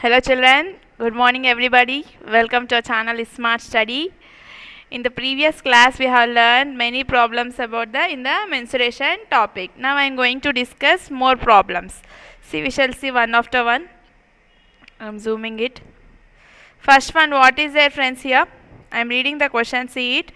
Hello children, good morning everybody. Welcome to our channel Smart Study. In the previous class we have learned many problems about the mensuration topic. Now I am going to discuss more problems. See, we shall see one after one. I am zooming it. First one, what is there friends here? I am reading the question, see it.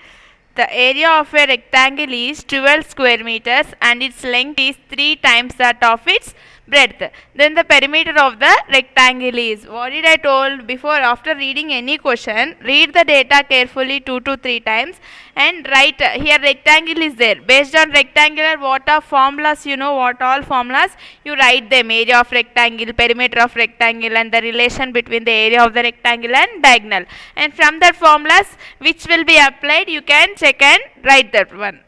The area of a rectangle is 12 square meters and its length is 3 times that of its breadth. Then the perimeter of the rectangle is. What did I told before? After reading any question, read the data carefully 2 to 3 times and write. Here rectangle is there. Based on rectangular, what are formulas? You know what all formulas? You write them. Area of rectangle, perimeter of rectangle, and the relation between the area of the rectangle and diagonal. And from that formulas which will be applied, you can check and write that one.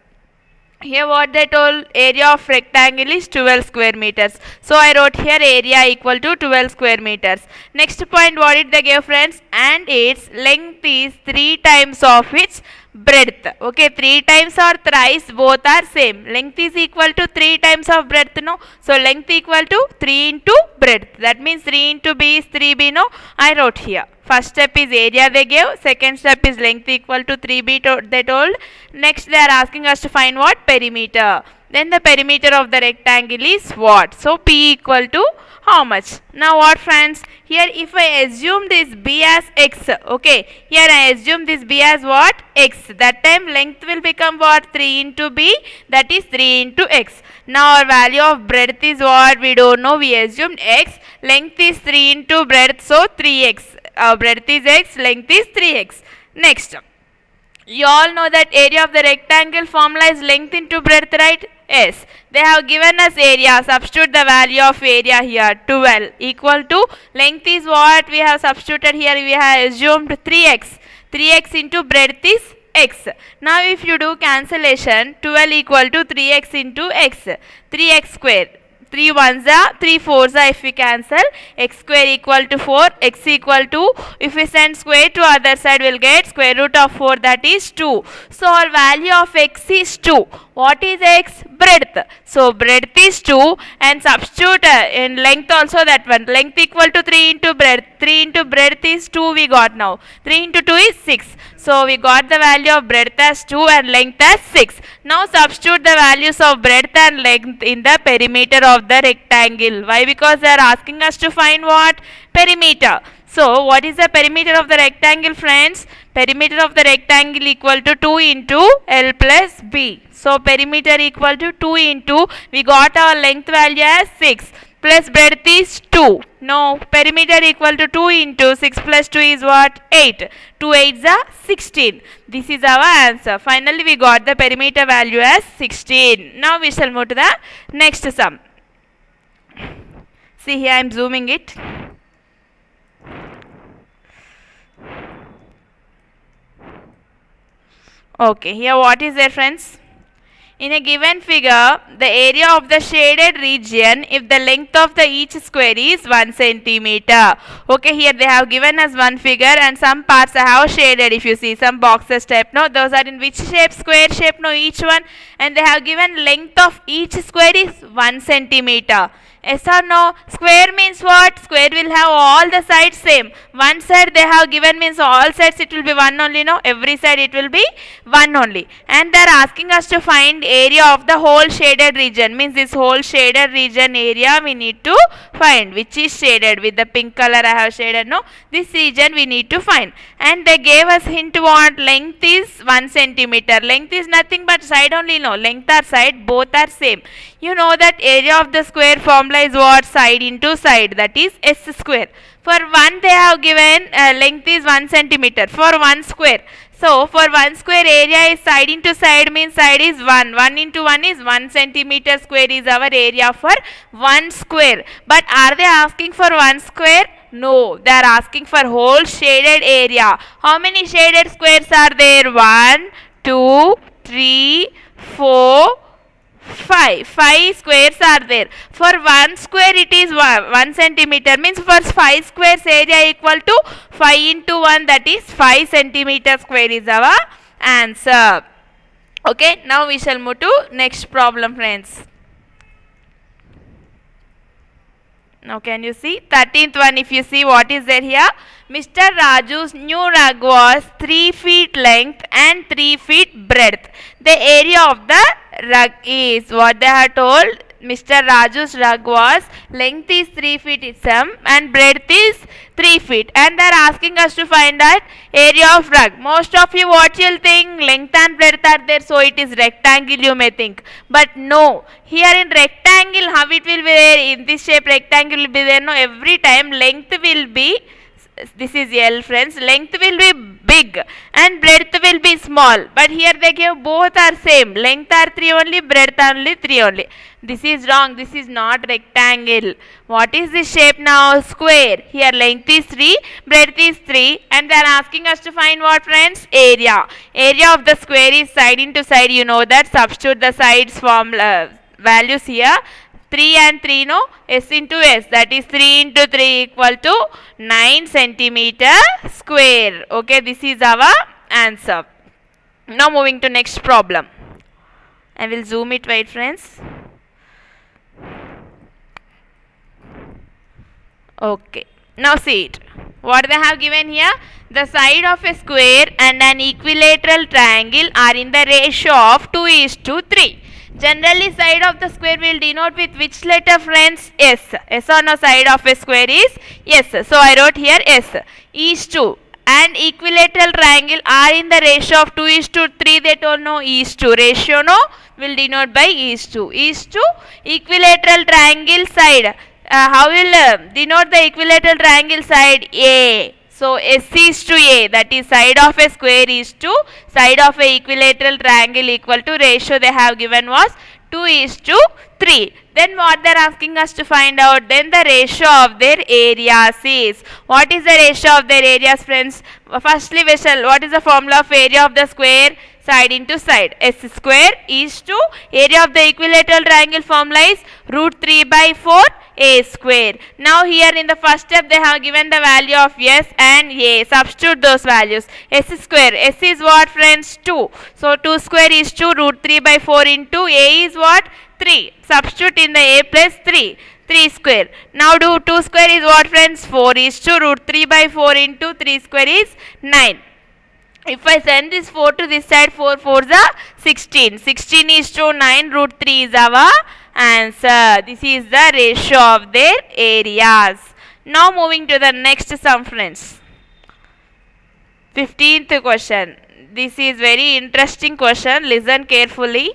Here what they told, area of rectangle is 12 square meters. So I wrote here area equal to 12 square meters. Next point, what did they give friends? And its length is 3 times of its breadth. Okay, 3 times or thrice both are same. Length is equal to 3 times of breadth, no? So length equal to 3 into breadth. That means 3 into b is 3b, no? I wrote here. First step is area they gave. Second step is length equal to 3b they told. Next they are asking us to find what? Perimeter. Then the perimeter of the rectangle is what? So p equal to how much? Now what friends? Here if I assume this b as x, okay, here I assume this b as what? X. That time length will become what? 3 into b, that is 3 into x. Now our value of breadth is what? We don't know, we assumed x. Length is 3 into breadth, so 3x. Our breadth is x, length is 3x. Next, you all know that area of the rectangle formula is length into breadth, right? Yes. They have given us area. Substitute the value of area here. 12 equal to length is what we have substituted here. We have assumed 3x. 3x into breadth is x. Now if you do cancellation, 12 equal to 3x into x. 3x square. 3 ones are 3 fours are, if we cancel, x square equal to 4, x equal to, if we send square to other side we will get square root of 4, that is 2. So our value of x is 2. What is x? Breadth. So breadth is 2 and substitute in length also that one. Length equal to 3 into breadth. 3 into breadth is 2 we got now. 3 into 2 is 6. So we got the value of breadth as 2 and length as 6. Now substitute the values of breadth and length in the perimeter of the rectangle. Why? Because they are asking us to find what? Perimeter. So what is the perimeter of the rectangle friends? Perimeter of the rectangle equal to 2 into L plus B. So perimeter equal to 2 into, we got our length value as 6 plus breadth is 2. No, perimeter equal to 2 into 6 plus 2 is what? 8. 2 8s are 16. This is our answer. Finally we got the perimeter value as 16. Now we shall move to the next sum. See here I am zooming it. Okay, here what is there friends? In a given figure, the area of the shaded region, if the length of the each square is 1 centimeter. Okay, here they have given us one figure and some parts I have shaded. If you see some boxes type, no, those are in which shape? Square shape, no, each one. And they have given length of each square is 1 centimeter. Yes or no? Square means what? Square will have all the sides same. One side they have given means all sides it will be one only, no? Every side it will be one only. And they are asking us to find area of the whole shaded region. Means this whole shaded region area we need to find. Which is shaded with the pink color I have shaded, no? This region we need to find. And they gave us hint what? Length is 1 centimeter. Length is nothing but side only, no? Length or side both are same. You know that area of the square formula is what? Side into side, that is s square. For one they have given length is 1 centimeter for one square. So for one square area is side into side means side is 1. 1 into 1 is 1 centimeter square is our area for one square. But are they asking for one square? No, they are asking for whole shaded area. How many shaded squares are there? 1, 2, 3, 4, 5 squares are there. For one square it is 1 centimeter means for 5 squares area equal to 5 into 1, that is 5 centimeter square is our answer. Okay, now we shall move to next problem friends. Now can you see? 13th one, if you see what is there here. Mr. Raju's new rug was 3 feet length and 3 feet breadth. The area of the rug is what they have told. Mr. Raju's rug was length is 3 feet itself and breadth is 3 feet, and they are asking us to find that area of rug. Most of you what you'll think, length and breadth are there, so it is rectangle you may think, but no, here in rectangle how it will be there, in this shape rectangle will be there, no, every time length will be, this is L friends, length will be big and breadth will be small, but here they give both are same, length are 3 only, breadth only 3 only. This is wrong, this is not rectangle. What is this shape now? Square. Here length is 3, breadth is 3, and they are asking us to find what friends? Area. Area of the square is side into side, you know that, substitute the sides formula values here. 3 and 3 no, S into S, that is 3 into 3 equal to 9 centimeter square. Okay, this is our answer. Now moving to next problem. I will zoom it, wait friends. Okay, now see it. What they have given here? The side of a square and an equilateral triangle are in the ratio of 2:3. Generally, side of the square will denote with which letter friends? S. S or no, side of a square is S. So, I wrote here S. Is 2. And equilateral triangle are in the ratio of 2:3. They told no, is 2. Ratio no, will denote by is 2. Is 2. Equilateral triangle side. How will denote the equilateral triangle side? A. So, S is to A, that is side of a square is to side of a equilateral triangle equal to, ratio they have given was 2:3. Then what they are asking us to find out? Then the ratio of their areas is. What is the ratio of their areas friends? Firstly, what is the formula of area of the square? Side into side. S square is to area of the equilateral triangle formula is √3/4 A square. Now here in the first step they have given the value of S and A. Substitute those values. S square. S is what friends? 2. So 2 square is 2, √3/4 into A is what? 3. Substitute in the A plus 3. 3 square. Now do 2 square is what friends? 4 is 2, √3/4 into 3 square is 9. If I send this 4 to this side, 4 4s are 16. 16 is to 9, √3 is our answer. This is the ratio of their areas. Now moving to the next sum friends. 15th question. This is very interesting question. Listen carefully.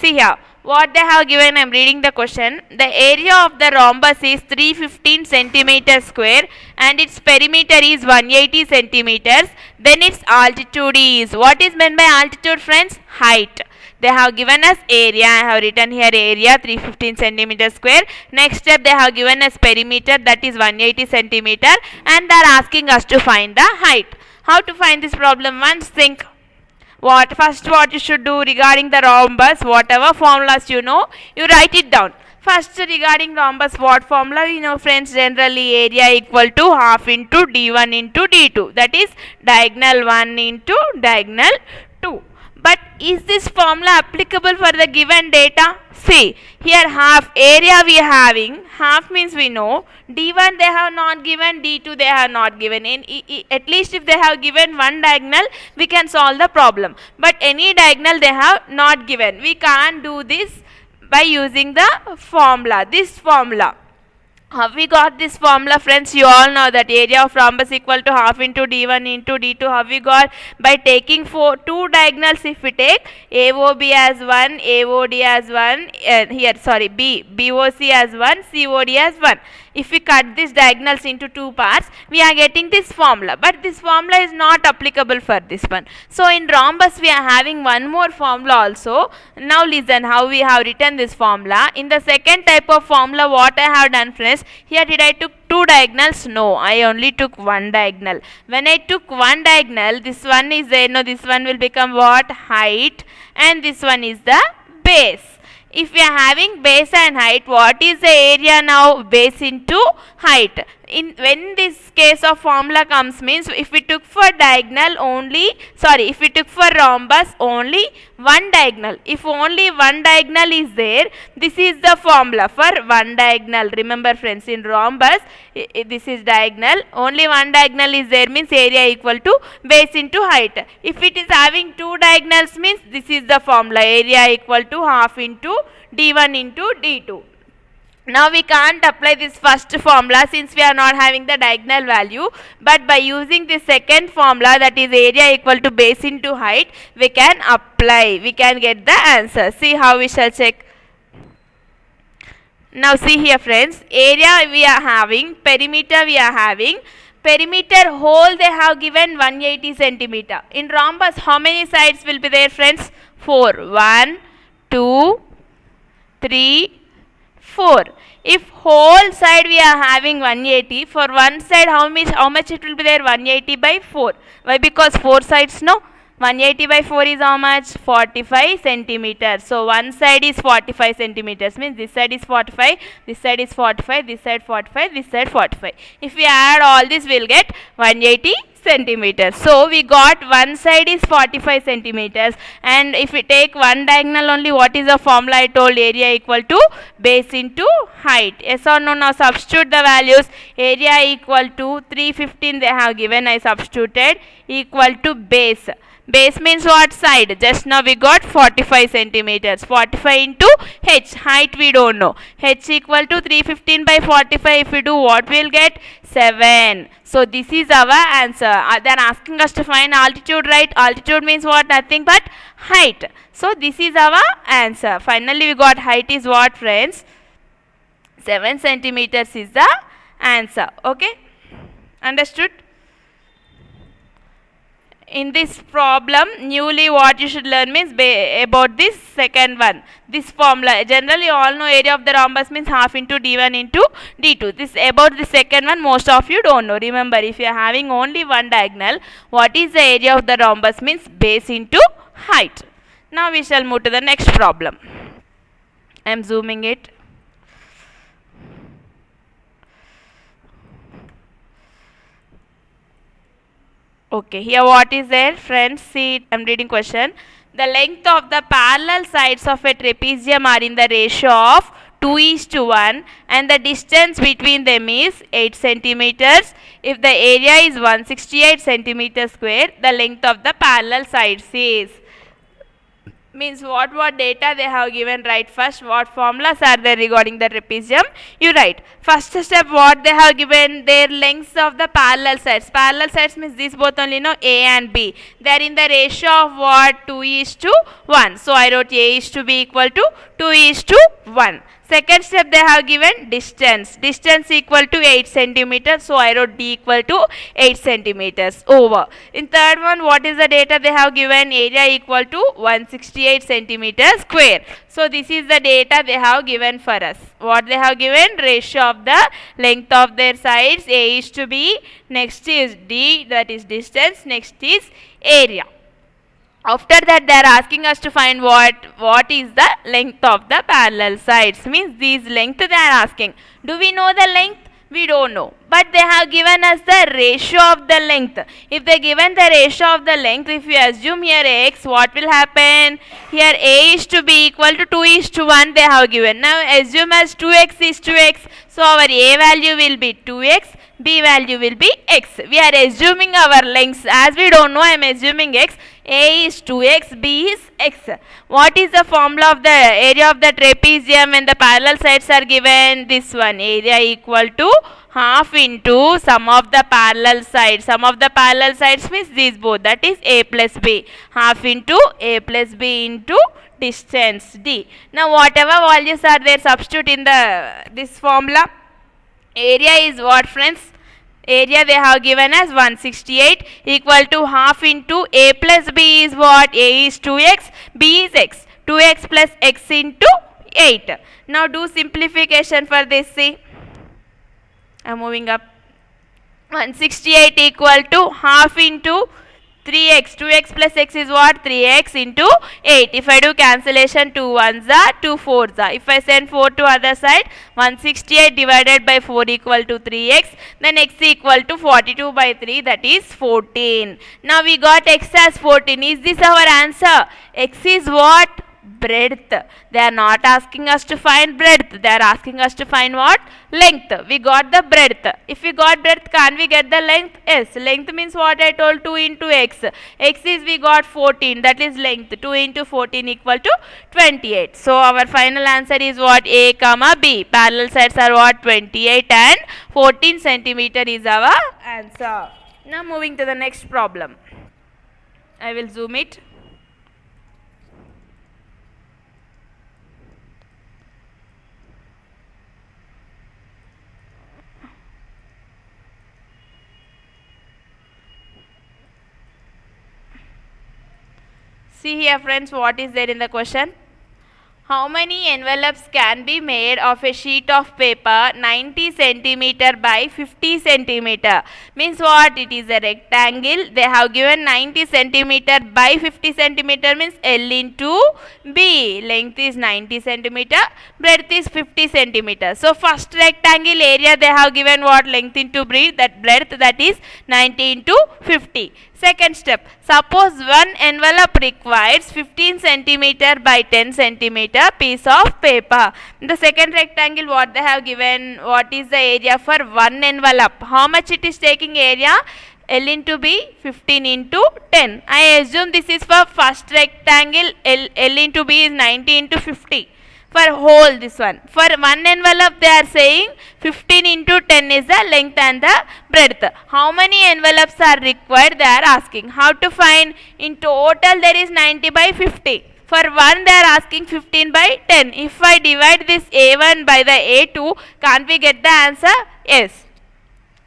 See here. What they have given, I am reading the question. The area of the rhombus is 315 centimeters square and its perimeter is 180 centimeters. Then its altitude is. What is meant by altitude friends? Height. They have given us area. I have written here area 315 centimeters square. Next step they have given us perimeter, that is 180 centimeter, and they are asking us to find the height. How to find this problem? Once think. First what you should do regarding the rhombus, whatever formulas you know, you write it down. First regarding rhombus, what formula you know friends? Generally area equal to half into d1 into d2, that is diagonal 1 into diagonal 2. But is this formula applicable for the given data? See, here half area we are having, half means we know, d1 they have not given, d2 they have not given. At least if they have given one diagonal, we can solve the problem. But any diagonal they have not given. We can't do this by using the formula, this formula. Have we got this formula friends? You all know that area of rhombus equal to half into d1 into d2. Have we got? By taking two diagonals, if we take AOB as 1, AOD as 1, BOC as 1, COD as 1. If we cut these diagonals into two parts, we are getting this formula. But this formula is not applicable for this one. So in rhombus we are having one more formula also. Now listen how we have written this formula. In the second type of formula, what I have done friends, here did I took two diagonals? No, I only took one diagonal. When I took one diagonal, this one is there, no, this one will become what? Height, and this one is the base. if we are having base and height, what is the area now? Base into height. When this case of formula comes means, if we took for diagonal only, if we took for rhombus only one diagonal, if only one diagonal is there, this is the formula for one diagonal. Remember friends, in rhombus this is diagonal, only one diagonal is there means area equal to base into height. If it is having two diagonals means, this is the formula, area equal to half into d1 into d2. Now we can't apply this first formula since we are not having the diagonal value, but by using the second formula, that is area equal to base into height, we can apply, we can get the answer. See how we shall check. Now see here friends, area we are having, perimeter we are having. Perimeter whole they have given 180 centimeter. In rhombus how many sides will be there friends? 4. 1, 2, 3, 4. If whole side we are having 180, for one side how much it will be there? 180 by 4. Why? Because 4 sides, no? 180 by 4 is how much? 45 centimeters. So one side is 45 centimeters, means this side is 45, this side is 45, this side 45, this side 45. If we add all this, we will get 180 centimeters. So we got one side is 45 centimeters, and if we take one diagonal only, what is the formula I told? Area equal to base into height. Yes or no? Now substitute the values. Area equal to 315 they have given, I substituted, equal to base. Base means what side? Just now we got 45 centimeters. 45 into h. Height we don't know. H equal to 315 by 45. If we do, what we will get? 7. So this is our answer. They are asking us to find altitude, right? Altitude means what? Nothing but height. So this is our answer. Finally we got height is what friends? 7 centimeters is the answer. Okay? Understood? In this problem, newly what you should learn means about this second one. This formula, generally you all know area of the rhombus means half into d1 into d2. This about the second one, most of you don't know. Remember, if you are having only one diagonal, what is the area of the rhombus means base into height. Now we shall move to the next problem. I am zooming it. Okay, here what is there friends? See, I am reading question. The length of the parallel sides of a trapezium are in the ratio of 2:1 and the distance between them is 8 centimeters. If the area is 168 centimeters square, the length of the parallel sides is, means what data they have given. Right first, what formulas are there regarding the trapezium, you write. First step, what they have given, their lengths of the parallel sides. Parallel sides means these both only, know, A and B. They are in the ratio of what? 2:1. So I wrote A is to B equal to 2:1. Second step, they have given distance. Distance equal to 8 centimeters. So I wrote D equal to 8 centimeters over. In third one, what is the data they have given? Area equal to 168 centimeters square. So this is the data they have given for us. What they have given? Ratio of the length of their sides. A is to B. Next is D, that is distance. Next is area. After that, they are asking us to find what is the length of the parallel sides. Means these length they are asking. Do we know the length? We don't know. But they have given us the ratio of the length. If they given the ratio of the length, if we assume here x, what will happen? Here A is to B equal to 2:1 they have given. Now assume as 2x is to x. So our A value will be 2x. B value will be x. We are assuming our lengths. As we don't know, I am assuming x. A is 2x, B is x. What is the formula of the area of the trapezium when the parallel sides are given? This one, area equal to half into sum of the parallel sides. Sum of the parallel sides means these both, that is A plus B. Half into A plus B into distance D. Now whatever values are there, substitute in this formula. Area is what friends? Area they have given as 168 equal to half into A plus B is what? A is 2x, B is x. 2x plus x into 8. Now do simplification for this. See, I am moving up. 168 equal to half into 3x. 2x plus x is what? 3x into 8. If I do cancellation, 2 1s are 2 4s are. If I send 4 to other side, 168 divided by 4 equal to 3x. Then x equal to 42 by 3, that is 14. Now we got x as 14. Is this our answer? X is what? Breadth. They are not asking us to find breadth. They are asking us to find what? Length. We got the breadth. If we got breadth, can we get the length? Yes. Length means what I told, 2 into x. X is we got 14. That is length. 2 into 14 equal to 28. So our final answer is what? A comma B. Parallel sides are what? 28 and 14 centimeter is our answer. Now moving to the next problem. I will zoom it. See here friends, what is there in the question? How many envelopes can be made of a sheet of paper 90 centimeter by 50 centimeter? Means what? It is a rectangle. They have given 90 centimeter by 50 centimeter means L into B. Length is 90 centimeter, breadth is 50 centimeter. So first rectangle area they have given what? Length into breadth, that is 90 into 50. Second step, suppose one envelope requires 15 centimeter by 10 centimeter piece of paper. In the second rectangle, what they have given, what is the area for one envelope? How much it is taking area? L into B, 15 into 10. I assume this is for first rectangle, L into B is 90 into 50. For whole this one. For one envelope they are saying 15 into 10 is the length and the breadth. How many envelopes are required they are asking. How to find? In total there is 90 by 50. For one they are asking 15 by 10. If I divide this A1 by the A2, can't we get the answer? Yes.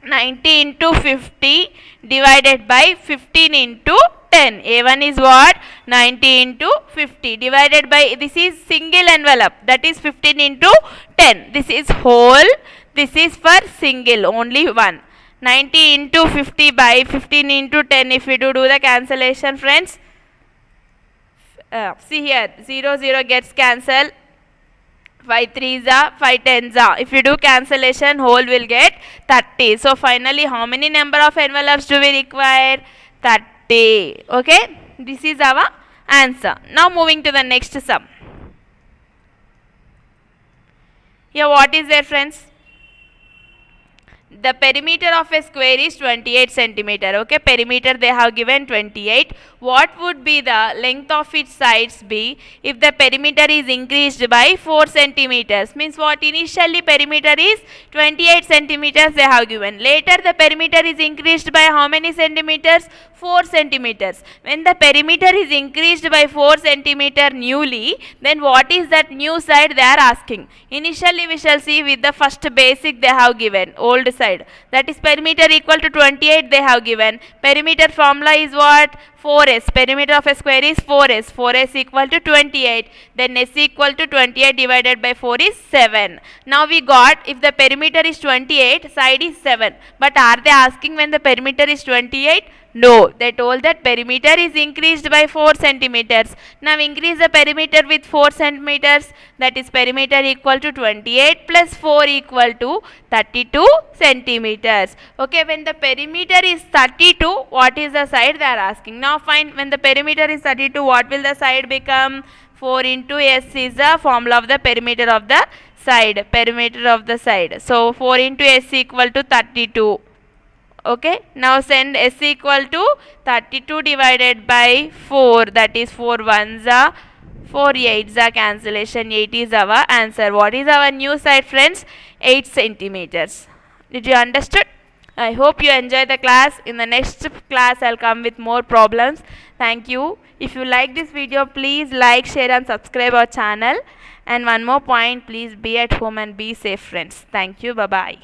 90 into 50 divided by 15 into 10. A1 is what? 90 into 50 divided by, this is single envelope, that is 15 into 10. This is whole, this is for single, only one. 90 into 50 by 15 into 10, if we do the cancellation friends. See here, 0 0 gets cancelled. 5 3s are, 5 10s are. If you do cancellation, whole will get 30. So finally, how many number of envelopes do we require? 30. Okay, this is our answer. Now moving to the next sum. Here what is there friends? The perimeter of a square is 28 centimeter. Okay, perimeter they have given 28. What would be the length of its sides be if the perimeter is increased by 4 centimeters? Means what? Initially perimeter is 28 centimeters they have given. Later the perimeter is increased by how many centimeters? 4 centimeters. When the perimeter is increased by 4 centimeter newly, then what is that new side they are asking? Initially we shall see with the first basic they have given, old side. That is perimeter equal to 28 they have given. Perimeter formula is what? 4s. Perimeter of a square is 4s. 4s equal to 28. Then s equal to 28 divided by 4 is 7. Now we got, if the perimeter is 28, side is 7. But are they asking when the perimeter is 28? No, they told that perimeter is increased by 4 centimeters. Now increase the perimeter with 4 centimeters. That is perimeter equal to 28 plus 4 equal to 32 centimeters. Okay, when the perimeter is 32, what is the side they are asking? Now find when the perimeter is 32, what will the side become? 4 into s is the formula of the perimeter of the side. Perimeter of the side. So 4 into s equal to 32. Okay, now send s equal to 32 divided by 4, that is 4 1s are, 4 8s are cancellation, 8 is our answer. What is our new side friends? 8 centimeters. Did you understood? I hope you enjoy the class. In the next class I'll come with more problems. Thank you. If you like this video, please like, share and subscribe our channel. And one more point, please be at home and be safe friends. Thank you. Bye bye.